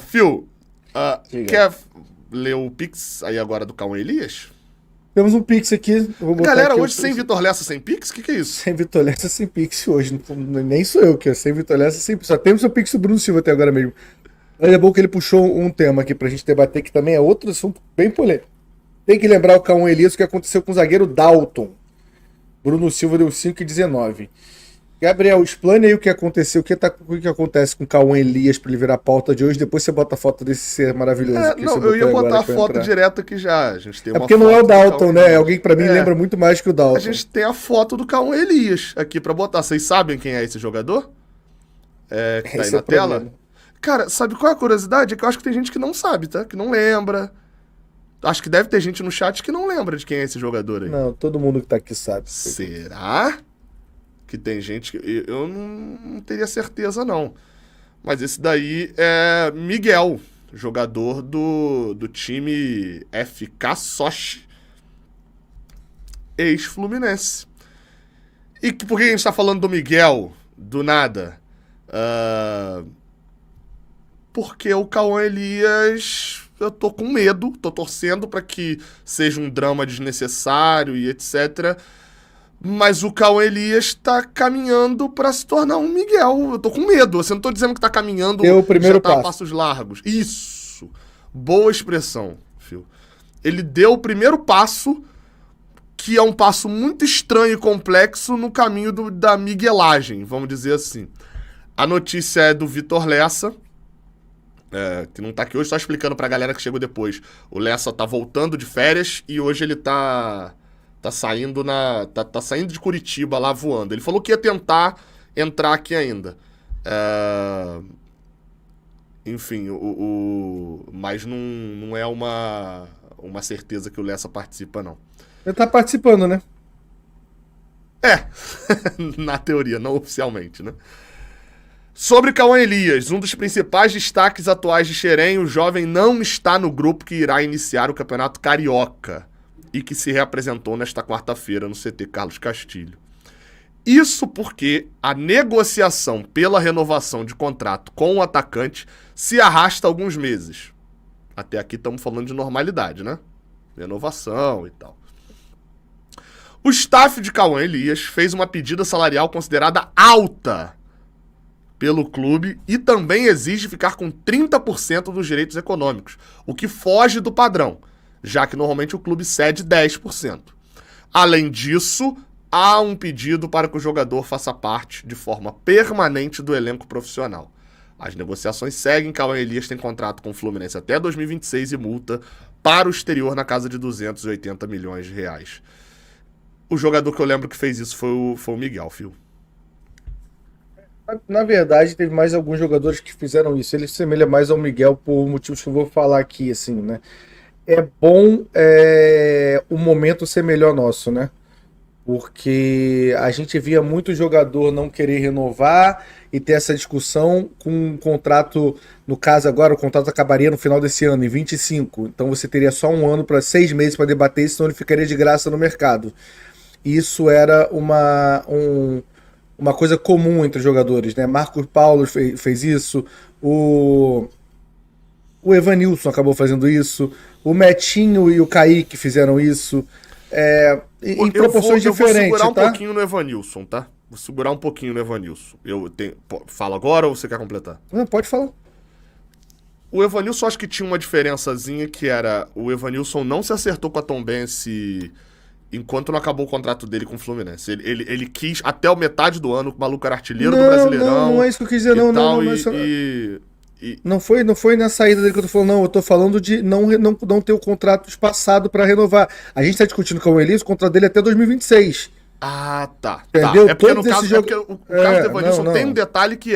Phil, Diga. quer ler o Pix aí agora do Cauã Elias? Temos um Pix aqui. Eu vou botar Galera, aqui hoje sem Vitor Lessa, sem Pix? O que é isso? Sem Vitor Lessa, sem Pix hoje. Nem sou eu que é sem Vitor Lessa, sem Pix. Só temos o Pix do Bruno Silva até agora mesmo. Mas é bom que ele puxou um tema aqui pra gente debater, que também é outro assunto bem polêmico. Tem que lembrar o Cauã Elias o que aconteceu com o zagueiro Dalton. Bruno Silva deu 5,19. Gabriel, explane aí o que aconteceu, o que acontece com o Cauã Elias pra ele virar a pauta de hoje. Depois você bota a foto desse ser maravilhoso. Que você Eu ia botou botar agora a pra foto entrar. direto aqui já. A gente tem É uma porque não é o foto do Dalton, Cauã né? Elias. Alguém pra mim lembra muito mais que o Dalton. A gente tem a foto do Cauã Elias aqui pra botar. Vocês sabem quem é esse jogador? Que tá aí Esse na é o tela? problema. Cara, sabe qual é a curiosidade? É que eu acho que tem gente que não sabe, tá? Que não lembra. Acho que deve ter gente no chat que não lembra de quem é esse jogador aí. Não, todo mundo que tá aqui sabe. Será que tem gente que... Eu não teria certeza, não. Mas esse daí é Miguel, jogador do time FK Sochi, ex-Fluminense. E por que a gente tá falando do Miguel, do nada? Porque o Cauã Elias... Eu tô com medo, tô torcendo pra que seja um drama desnecessário e etc. Mas o Cauã Elias tá caminhando pra se tornar um Miguel. Eu tô com medo. Você não tô dizendo que tá caminhando Deu o primeiro já tá a passo. passos largos. Isso. Boa expressão, Phil. Ele deu o primeiro passo, que é um passo muito estranho e complexo no caminho da miguelagem, vamos dizer assim. A notícia é do Vitor Lessa, que não tá aqui hoje, só explicando pra galera que chegou depois. O Lessa tá voltando de férias e hoje ele tá saindo tá saindo de Curitiba lá voando. Ele falou que ia tentar entrar aqui ainda. Enfim, mas não é uma certeza que o Lessa participa, não. Ele tá participando, né? Na teoria, não oficialmente, né? Sobre Cauã Elias, um dos principais destaques atuais de Xerém, o jovem não está no grupo que irá iniciar o Campeonato Carioca e que se reapresentou nesta quarta-feira no CT Carlos Castilho. Isso porque a negociação pela renovação de contrato com o atacante se arrasta alguns meses. Até aqui estamos falando de normalidade, né? Renovação e tal. O staff de Cauã Elias fez uma pedida salarial considerada alta pelo clube e também exige ficar com 30% dos direitos econômicos, o que foge do padrão, já que normalmente o clube cede 10%. Além disso, há um pedido para que o jogador faça parte de forma permanente do elenco profissional. As negociações seguem, Cauã Elias tem contrato com o Fluminense até 2026 e multa para o exterior na casa de 280 milhões de reais. O jogador que eu lembro que fez isso foi o Miguel, Phil. Na verdade, teve mais alguns jogadores que fizeram isso. Ele se semelha mais ao Miguel por motivos que eu vou falar aqui, assim, né? É bom o momento ser melhor nosso, né? Porque a gente via muito jogador não querer renovar e ter essa discussão com um contrato, no caso agora, o contrato acabaria no final desse ano, em 25. Então você teria só um ano para 6 meses para debater, senão ele ficaria de graça no mercado. Isso era uma coisa comum entre os jogadores, né? Marcos Paulo fez isso, o Evanilson acabou fazendo isso, o Metinho e o Kaique fizeram isso, em proporções diferentes, eu vou segurar um tá? pouquinho no Evanilson, tá? Vou segurar um pouquinho no Evanilson. Fala agora ou você quer completar? Não, pode falar. O Evanilson acho que tinha uma diferençazinha que era o Evanilson não se acertou com a Tombense enquanto não acabou o contrato dele com o Fluminense. Ele quis, até a metade do ano, o maluco era artilheiro do Brasileirão. Não é isso que eu quis dizer, não. Não foi na saída dele que eu tô falando, não. Eu tô falando de não ter o contrato espaçado para renovar. A gente tá discutindo com o Elias, o contrato dele é até 2026. Ah, tá. Entendeu? É porque Todos no caso, esses jogos- o caso do Evanilson tem um detalhe que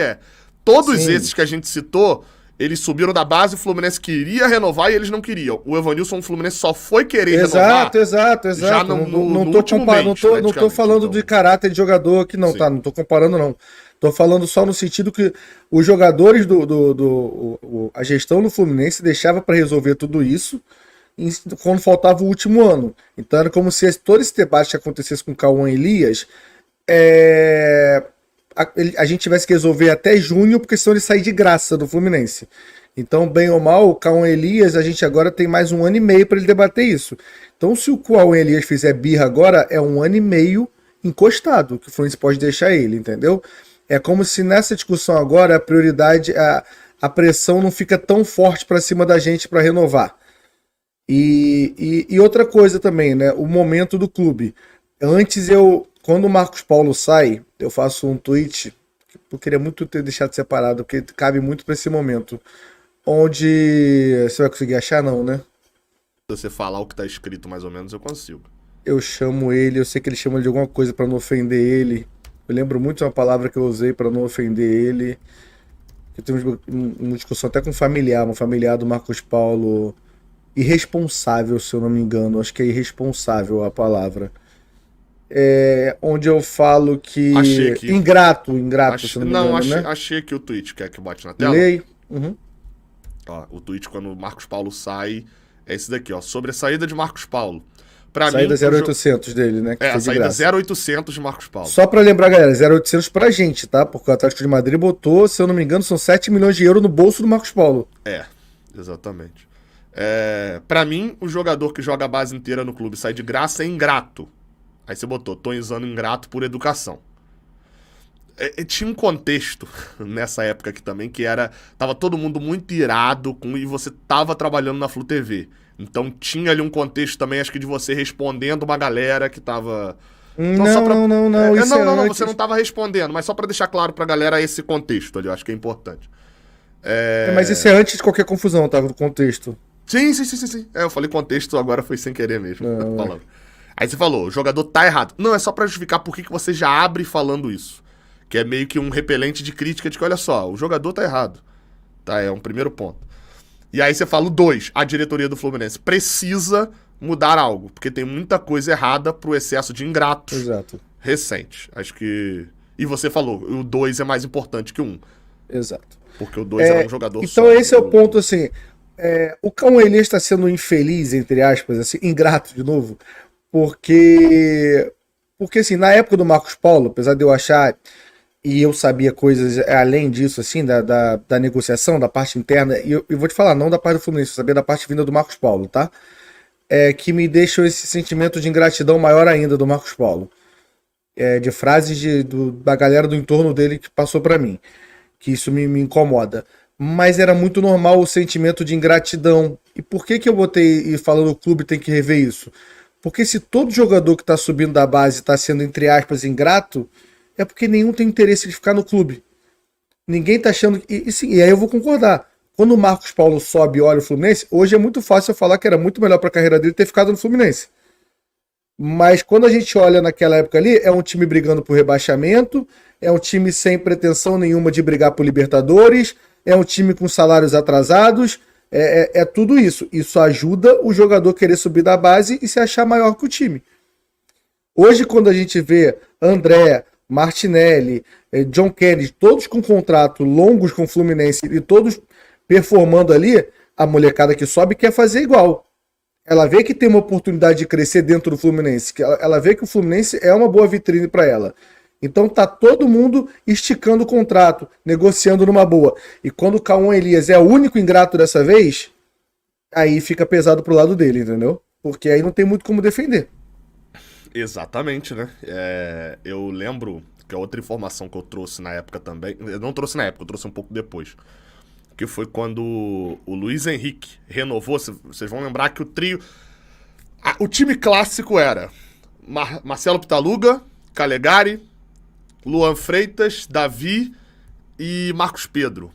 todos Sim. esses que a gente citou, eles subiram da base, o Fluminense queria renovar e eles não queriam. O Evanilson, o Fluminense só foi querer renovar. Exato. Já Não no tô último comparando, mês, não tô praticamente, falando então. de caráter de jogador aqui, não, Sim. tá? Não tô comparando, não. Tô falando só no sentido que os jogadores a gestão do Fluminense deixava para resolver tudo isso quando faltava o último ano. Então era como se todo esse debate que acontecesse com o Cauã Elias, a gente tivesse que resolver até junho, porque senão ele sair de graça do Fluminense. Então, bem ou mal, o Cauã Elias, a gente agora tem mais 1 ano e meio para ele debater isso. Então, se o Cauã Elias fizer birra agora, é 1 ano e meio encostado, que o Fluminense pode deixar ele, entendeu? É como se nessa discussão agora a prioridade, a pressão não fica tão forte para cima da gente para renovar. E outra coisa também, né? O momento do clube. Antes quando o Marcos Paulo sai, eu faço um tweet, que eu queria muito ter deixado separado, porque cabe muito para esse momento. Onde. Você vai conseguir achar, não, né? Se você falar o que tá escrito mais ou menos, eu consigo. Eu chamo ele, eu sei que ele chama de alguma coisa para não ofender ele. Eu lembro muito de uma palavra que eu usei para não ofender ele. Eu tenho uma discussão até com um familiar do Marcos Paulo. Irresponsável, se eu não me engano. Acho que é irresponsável a palavra. Onde eu falo que. Achei aqui. Ingrato, se eu não me engano. Achei aqui o tweet. Quer que bote na tela? Leio. Uhum. Ó, o tweet quando o Marcos Paulo sai é esse daqui, ó. Sobre a saída de Marcos Paulo. Pra Saída mim, 0800 dele, né? a saída 0800 de Marcos Paulo. Só pra lembrar, galera, 0800 pra gente, tá? Porque o Atlético de Madrid botou, se eu não me engano, são 7 milhões de euros no bolso do Marcos Paulo. Exatamente. Pra mim, o jogador que joga a base inteira no clube sai de graça é ingrato. Aí você botou, tô usando ingrato por educação. Tinha um contexto nessa época aqui também, que tava todo mundo muito irado e você tava trabalhando na Flu TV. Então tinha ali um contexto também, acho que de você respondendo uma galera que tava... Não, você não tava respondendo, mas só pra deixar claro pra galera esse contexto ali, eu acho que é importante. Mas isso é antes de qualquer confusão, tá? Do contexto. Sim. Eu falei contexto, agora foi sem querer mesmo. Falando. Aí você falou, o jogador tá errado. Não, é só pra justificar por que você já abre falando isso. Que é meio que um repelente de crítica de que, olha só, o jogador tá errado. Tá, é um primeiro ponto. E aí você fala o 2, a diretoria do Fluminense precisa mudar algo, porque tem muita coisa errada pro excesso de ingratos. Exato. Recente. Acho que... E você falou, o 2 é mais importante que o 1. Exato. Porque o 2 era um jogador então só. Esse é o ponto, assim, o Cauã Elias está sendo infeliz, entre aspas, assim, ingrato de novo, porque assim, na época do Marcos Paulo, apesar de eu achar, e eu sabia coisas além disso, assim, da negociação, da parte interna, e eu vou te falar, não da parte do Fluminense, eu sabia da parte vinda do Marcos Paulo, tá? Que me deixou esse sentimento de ingratidão maior ainda do Marcos Paulo. De frases da galera do entorno dele que passou para mim, que isso me incomoda. Mas era muito normal o sentimento de ingratidão. E por que eu botei e falando o clube tem que rever isso? Porque se todo jogador que está subindo da base está sendo, entre aspas, ingrato, é porque nenhum tem interesse de ficar no clube. Ninguém está achando... E aí eu vou concordar. Quando o Marcos Paulo sobe e olha o Fluminense, hoje é muito fácil eu falar que era muito melhor para a carreira dele ter ficado no Fluminense. Mas quando a gente olha naquela época ali, é um time brigando por rebaixamento, é um time sem pretensão nenhuma de brigar por Libertadores, é um time com salários atrasados, é tudo isso. Isso ajuda o jogador a querer subir da base e se achar maior que o time. Hoje, quando a gente vê André, Martinelli, John Kennedy, todos com contrato longos com o Fluminense e todos performando ali, a molecada que sobe quer fazer igual. Ela vê que tem uma oportunidade de crescer dentro do Fluminense, que ela vê que o Fluminense é uma boa vitrine para ela. Então tá todo mundo esticando o contrato, negociando numa boa. E quando o Cauã Elias é o único ingrato dessa vez, aí fica pesado pro lado dele, entendeu? Porque aí não tem muito como defender. Exatamente, né? Eu lembro que a outra informação que eu trouxe na época também... Eu não trouxe na época, eu trouxe um pouco depois. Que foi quando o Luiz Henrique renovou. Vocês vão lembrar que o trio... O time clássico era Marcelo Pitaluga, Calegari, Luan Freitas, Davi e Marcos Pedro.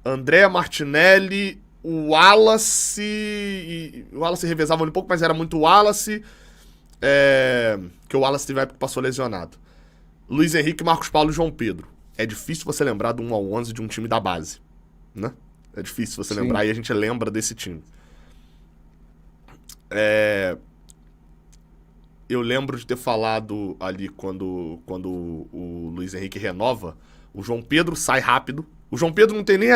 André, Martinelli, o Wallace... O Wallace revezava um pouco, mas era muito o Wallace... que o Wallace teve época que passou lesionado. Luiz Henrique, Marcos Paulo e João Pedro. É difícil você lembrar do 1 ao 11 de um time da base, né? É difícil você lembrar e a gente lembra desse time. Eu lembro de ter falado ali quando o Luiz Henrique renova, o João Pedro sai rápido. O João Pedro não tem nem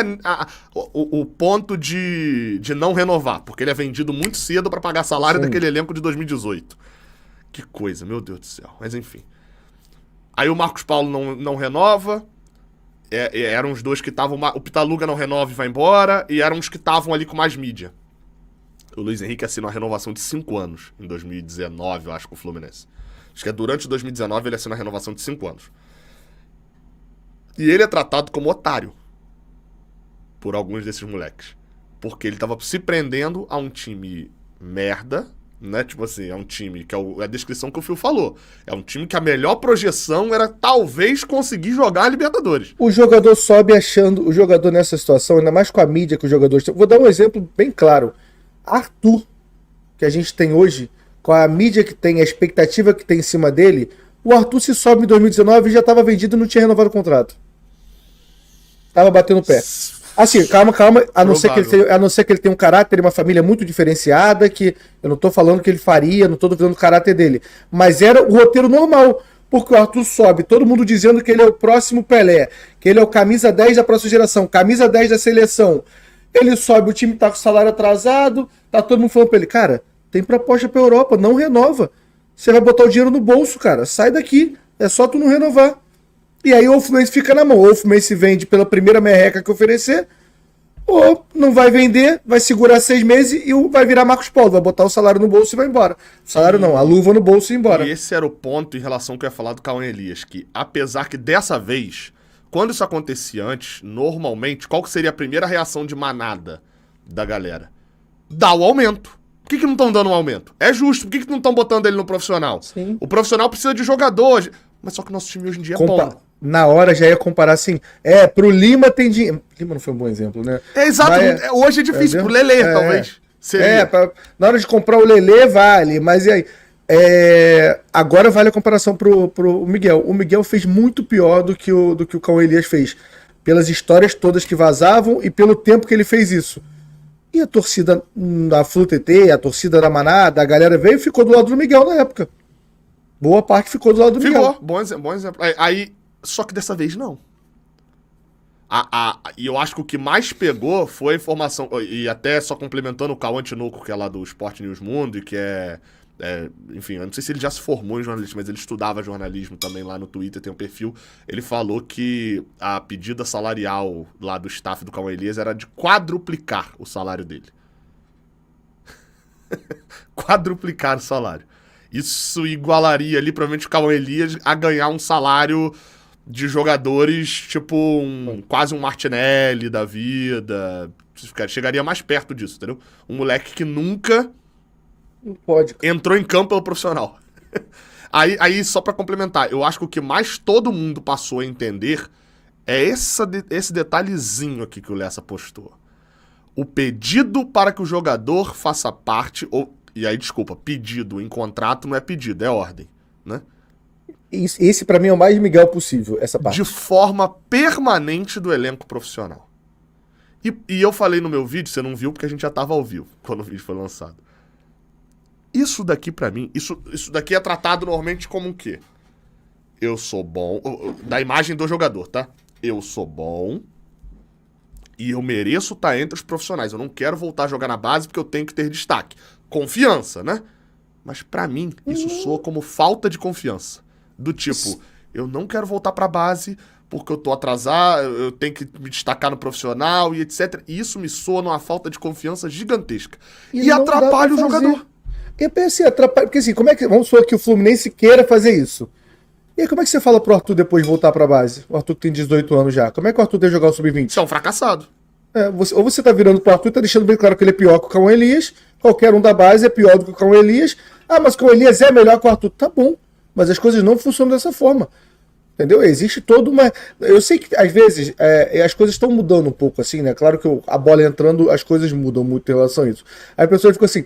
o ponto de não renovar, porque ele é vendido muito cedo para pagar salário daquele elenco de 2018. Que coisa, meu Deus do céu. Mas enfim. Aí o Marcos Paulo não renova. eram os dois que estavam... O Pitaluga não renova e vai embora, e eram os que estavam ali com mais mídia. O Luiz Henrique assinou a renovação de 5 anos, em 2019, eu acho, com o Fluminense. Acho que é durante 2019 ele assinou a renovação de 5 anos. E ele é tratado como otário por alguns desses moleques. Porque ele tava se prendendo a um time merda, né? Tipo assim, é um time que é a descrição que o Phil falou. É um time que a melhor projeção era talvez conseguir jogar a Libertadores. O jogador sobe achando, o jogador nessa situação, ainda mais com a mídia que o jogador... Vou dar um exemplo bem claro. Arthur, que a gente tem hoje, com a mídia que tem, a expectativa que tem em cima dele, o Arthur se sobe em 2019 e já estava vendido e não tinha renovado o contrato. Tava batendo o pé. Assim, calma, a não ser que ele tenha um caráter e uma família muito diferenciada, que eu não tô falando que ele faria, não tô duvidando do caráter dele, mas era o roteiro normal, porque o Arthur sobe, todo mundo dizendo que ele é o próximo Pelé, que ele é o camisa 10 da próxima geração, camisa 10 da seleção. Ele sobe, o time tá com o salário atrasado, tá todo mundo falando pra ele, cara, tem proposta pra Europa, não renova. Você vai botar o dinheiro no bolso, cara, sai daqui, é só tu não renovar. E aí o Fluminense fica na mão, ou o Fluminense vende pela primeira merreca que oferecer, ou não vai vender, vai segurar 6 meses e vai virar Marcos Paulo, vai botar o salário no bolso e vai embora. O salário não, a luva no bolso e ir embora. E esse era o ponto em relação ao que eu ia falar do Cauã Elias, que apesar que dessa vez, quando isso acontecia antes, normalmente, qual que seria a primeira reação de manada da galera? Dá o aumento. Por que não estão dando um aumento? É justo, por que não estão botando ele no profissional? Sim. O profissional precisa de jogador, mas só que o nosso time hoje em dia é bom. Na hora já ia comparar assim, pro Lima tem dinheiro. Lima não foi um bom exemplo, né? É exato, hoje é difícil, pro Lelê talvez. Seria. Na hora de comprar o Lelê vale, mas e aí? Agora vale a comparação pro Miguel. O Miguel fez muito pior do que o Cauã Elias fez. Pelas histórias todas que vazavam e pelo tempo que ele fez isso. E a torcida da Flu-TT, a torcida da Manada, a galera veio e ficou do lado do Miguel na época. Boa parte ficou do lado do Miguel. Ficou, bom exemplo. Aí, só que dessa vez não. E eu acho que o que mais pegou foi a informação, e até só complementando o Cauã Tinoco, que é lá do Sport News Mundo, e que enfim, eu não sei se ele já se formou em jornalismo, mas ele estudava jornalismo também lá no Twitter, tem um perfil. Ele falou que a pedida salarial lá do staff do Cauã Elias era de quadruplicar o salário dele. Quadruplicar o salário. Isso igualaria ali, provavelmente, o Cauã Elias a ganhar um salário de jogadores, tipo, quase um Martinelli da vida. Chegaria mais perto disso, entendeu? Um moleque que nunca entrou em campo pelo profissional. Aí, só pra complementar, eu acho que o que mais todo mundo passou a entender é esse detalhezinho aqui que o Lessa postou. O pedido para que o jogador faça parte, e aí, desculpa, pedido em contrato não é pedido, é ordem, né? Esse pra mim é o mais Miguel possível, essa parte. De forma permanente do elenco profissional. E eu falei no meu vídeo, você não viu porque a gente já tava ao vivo, quando o vídeo foi lançado. Isso daqui pra mim, isso daqui é tratado normalmente como o quê? Eu sou bom, da imagem do jogador, tá? Eu sou bom e eu mereço estar entre os profissionais. Eu não quero voltar a jogar na base porque eu tenho que ter destaque. Confiança, né? Mas pra mim, isso soa como falta de confiança. Do tipo, eu não quero voltar pra base porque eu tô atrasado, eu tenho que me destacar no profissional e etc. E isso me soa numa falta de confiança gigantesca. E atrapalha o jogador. Eu pensei, atrapalha, porque assim, como é que, vamos supor que o Fluminense queira fazer isso. E aí, como é que você fala pro Arthur depois de voltar pra base? O Arthur que tem 18 anos já. Como é que o Arthur deve jogar o Sub-20? Isso é um fracassado. Ou você tá virando pro Arthur e tá deixando bem claro que ele é pior que o Cauã Elias, qualquer um da base é pior do que o Cauã Elias. Mas o Cauã Elias é melhor que o Arthur. Tá bom, mas as coisas não funcionam dessa forma. Entendeu? Existe toda uma... Eu sei que, às vezes, as coisas estão mudando um pouco, assim, né? Claro que a bola entrando, as coisas mudam muito em relação a isso. Aí a pessoa ficou assim,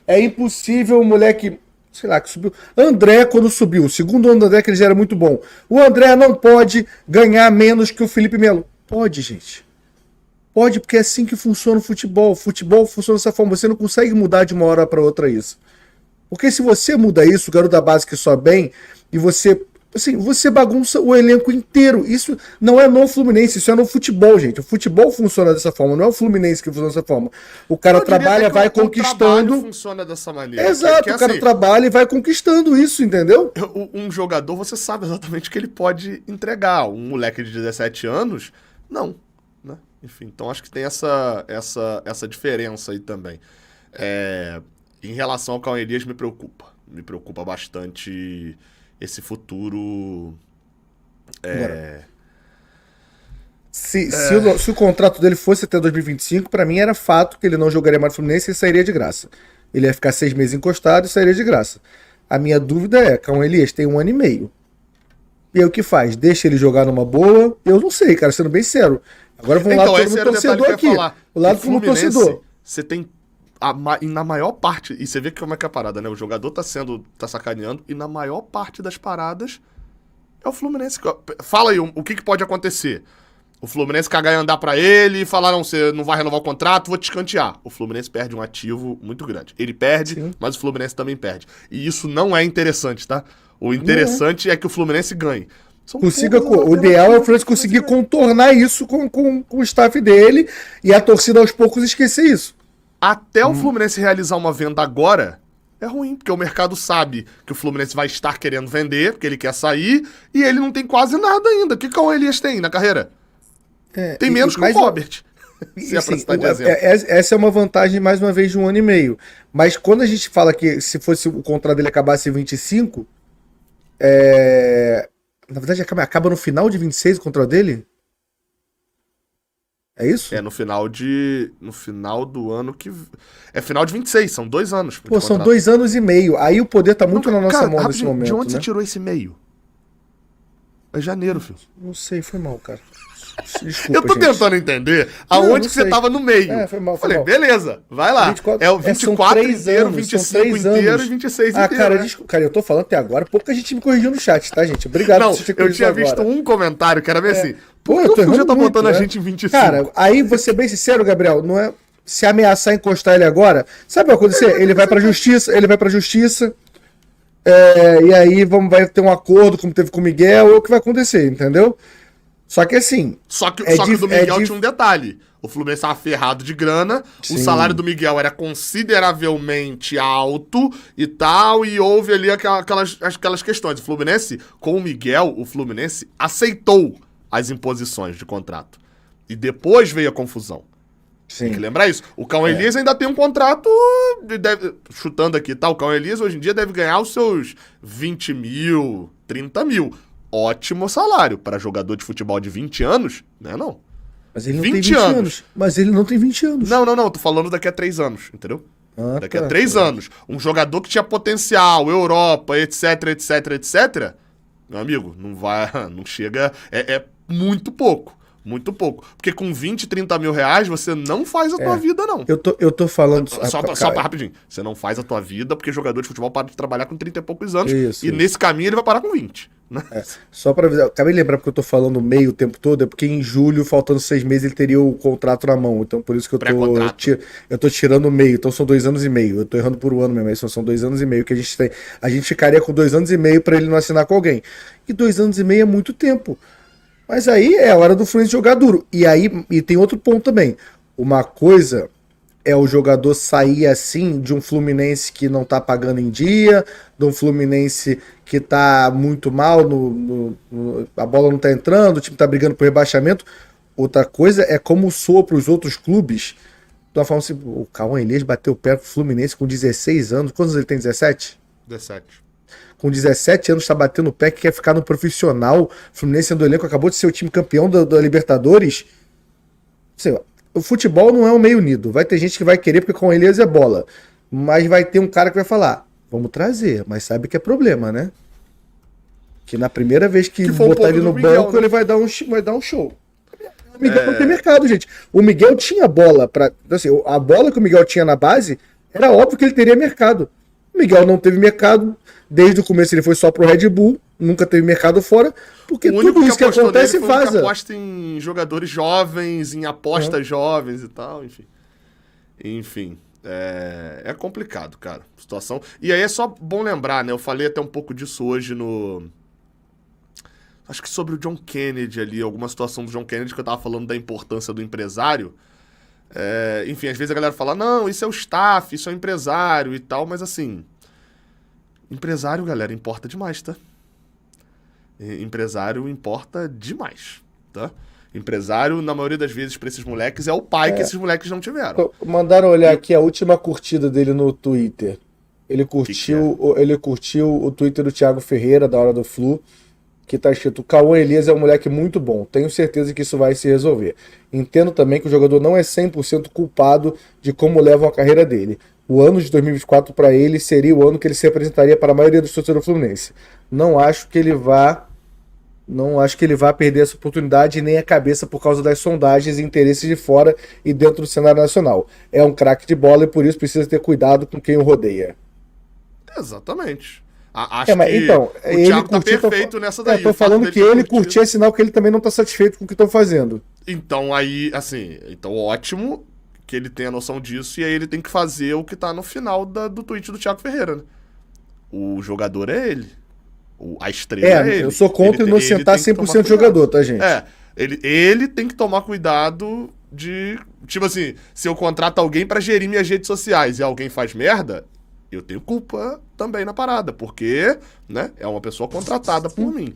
é impossível o moleque, sei lá, que subiu... André, quando subiu, o segundo ano do André, que ele já era muito bom. O André não pode ganhar menos que o Felipe Melo. Pode, gente. Pode, porque é assim que funciona o futebol. O futebol funciona dessa forma. Você não consegue mudar de uma hora para outra isso. Porque se você muda isso, o garoto da base que sobe bem, e você Assim, você bagunça o elenco inteiro. Isso não é no Fluminense, isso é no futebol, gente. O futebol funciona dessa forma, não é o Fluminense que funciona dessa forma. O cara trabalha, vai conquistando. Funciona dessa maneira. Exato, o cara trabalha e vai conquistando isso, entendeu? Um jogador, você sabe exatamente o que ele pode entregar. Um moleque de 17 anos, não. Né? Enfim, então acho que tem essa diferença aí também. Em relação ao Cauã Elias, me preocupa. Me preocupa bastante esse futuro. Se o contrato dele fosse até 2025, pra mim era fato que ele não jogaria mais no Fluminense e sairia de graça. Ele ia ficar 6 meses encostado e sairia de graça. A minha dúvida é, Cauã Elias tem 1 ano e meio. E aí o que faz? Deixa ele jogar numa boa? Eu não sei, cara, sendo bem sério. Agora vamos lá todo mundo torcedor aqui. O lado como torcedor. Você tem na maior parte, e você vê como é que é a parada, né? O jogador tá sacaneando, e na maior parte das paradas é o Fluminense. Fala aí, o que pode acontecer? O Fluminense cagar e andar pra ele e falar, não, você não vai renovar o contrato, vou te escantear. O Fluminense perde um ativo muito grande. Ele perde, sim, mas o Fluminense também perde. E isso não é interessante, tá? O interessante é que o Fluminense ganhe. O ideal é o Fluminense conseguir contornar isso com o staff dele e a torcida aos poucos esquecer isso. Até o Fluminense realizar uma venda agora, é ruim, porque o mercado sabe que o Fluminense vai estar querendo vender, porque ele quer sair, e ele não tem quase nada ainda. O que o Cauã Elias tem na carreira? Tem menos que o Robert. Se assim, essa é uma vantagem, mais uma vez, de 1 ano e meio. Mas quando a gente fala que se fosse o contrato dele acabasse em 25, na verdade acaba no final de 26 o contrato dele? É isso? No final do ano que... É final de 26, são 2 anos. Pô, são 2 anos e meio. Aí o poder tá muito na nossa mão nesse momento, de onde né? você tirou esse meio? É janeiro, filho. Não sei, foi mal, cara. Desculpa, eu tô tentando entender aonde que você tava no meio. Foi mal. Falei, beleza, vai lá. 24, é o 24 inteiro, anos, 25 inteiro e 26 inteiro. Cara, eu tô falando até agora, pouca gente me corrigiu no chat, tá, gente? Obrigado por você ter corrigido. Eu tinha visto um comentário que era bem assim, pô, eu tô já tá botando a gente em 25. Cara, aí vou ser bem sincero, Gabriel, não é se ameaçar encostar ele agora, sabe o que vai acontecer? Ele vai pra justiça, e aí vai ter um acordo como teve com o Miguel, é o que vai acontecer, entendeu? Só que assim... Só que o do Miguel tinha um detalhe. O Fluminense estava ferrado de grana, sim, o salário do Miguel era consideravelmente alto e tal, e houve ali aquelas questões. O Fluminense, com o Miguel, o Fluminense aceitou as imposições de contrato. E depois veio a confusão. Sim. Tem que lembrar isso. O Cauã Elias ainda tem um contrato, chutando aqui, tá? O Cauã Elias hoje em dia deve ganhar os seus 20 mil, 30 mil. Ótimo salário para jogador de futebol de 20 anos, né? Não. Mas ele não tem 20 anos. Mas ele não tem 20 anos. Não. Tô falando daqui a 3 anos, entendeu? Daqui a 3 anos. Um jogador que tinha potencial, Europa, etc. Meu amigo, não chega... É muito pouco. Muito pouco. Porque com 20, 30 mil reais, você não faz a tua vida, não. Eu tô falando... Só rapidinho. Você não faz a tua vida porque jogador de futebol para de trabalhar com 30 e poucos anos. Isso. Nesse caminho ele vai parar com 20. Né? Só pra avisar, acabei de lembrar porque eu tô falando meio o tempo todo, é porque em julho, faltando 6 meses, ele teria o contrato na mão. Então por isso que eu tô tirando o meio. Então são 2 anos e meio. Eu tô errando por 1 ano mesmo. Aí são 2 anos e meio que a gente tem. A gente ficaria com 2 anos e meio pra ele não assinar com alguém. E 2 anos e meio é muito tempo. Mas aí é a hora do Fluminense jogar duro. E tem outro ponto também. Uma coisa é o jogador sair assim de um Fluminense que não tá pagando em dia, de um Fluminense que tá muito mal, a bola não tá entrando, o time tá brigando por rebaixamento. Outra coisa é como soa pros outros clubes. Tô falando assim, o Cauã Elias bateu o pé pro Fluminense com 16 anos. Quantos ele tem? 17? 17. Com 17 anos tá batendo o pé que quer ficar no profissional. O Fluminense sendo elenco, acabou de ser o time campeão da Libertadores. Sei lá. O futebol não é um meio unido. Vai ter gente que vai querer porque com Elias é bola. Mas vai ter um cara que vai falar, vamos trazer, mas sabe que é problema, né? Que na primeira vez que botar ele no banco, né? Ele vai dar um show. O Miguel não tem mercado, gente. O Miguel tinha bola para, assim, a bola que o Miguel tinha na base, era óbvio que ele teria mercado. O Miguel não teve mercado, desde o começo ele foi só pro Red Bull, nunca teve mercado fora, porque tudo isso que acontece vaza. Aposta em jogadores jovens, em apostas jovens e tal, enfim. É complicado, cara, a situação. E aí é só bom lembrar, né? Eu falei até um pouco disso hoje Acho que sobre o John Kennedy ali, alguma situação do John Kennedy que eu tava falando da importância do empresário. Enfim, às vezes a galera fala, não, isso é o staff, isso é o empresário e tal, mas assim, empresário, galera, importa demais, tá? Empresário importa demais, tá? Empresário, na maioria das vezes, pra esses moleques, é o pai que esses moleques não tiveram. Mandaram olhar aqui a última curtida dele no Twitter. Ele curtiu, Que ele curtiu o Twitter do Thiago Ferreira, da Hora do Flu, que tá escrito: Cauã Elias é um moleque muito bom, tenho certeza que isso vai se resolver. Entendo também que o jogador não é 100% culpado de como levam a carreira dele. O ano de 2024 para ele seria o ano que ele se apresentaria para a maioria dos torcedores do Fluminense. Não acho que ele vá perder essa oportunidade nem a cabeça por causa das sondagens e interesses de fora e dentro do cenário nacional. É um craque de bola e por isso precisa ter cuidado com quem o rodeia. Exatamente. Acho mas, que então, o ele Thiago tá curtiu, perfeito nessa daí. tô O fato falando dele que ter ele curtido. curtir é sinal que ele também não tá satisfeito com o que estão fazendo. Então aí, assim, então ótimo que ele tenha noção disso e aí ele tem que fazer o que tá no final do tweet do Thiago Ferreira, né? O jogador é ele. A estrela é ele. Eu sou contra inocentar 100% de jogador, tá, gente? Ele tem que tomar cuidado de... Tipo assim, se eu contrato alguém pra gerir minhas redes sociais e alguém faz merda, eu tenho culpa também na parada, porque, né, é uma pessoa contratada por mim.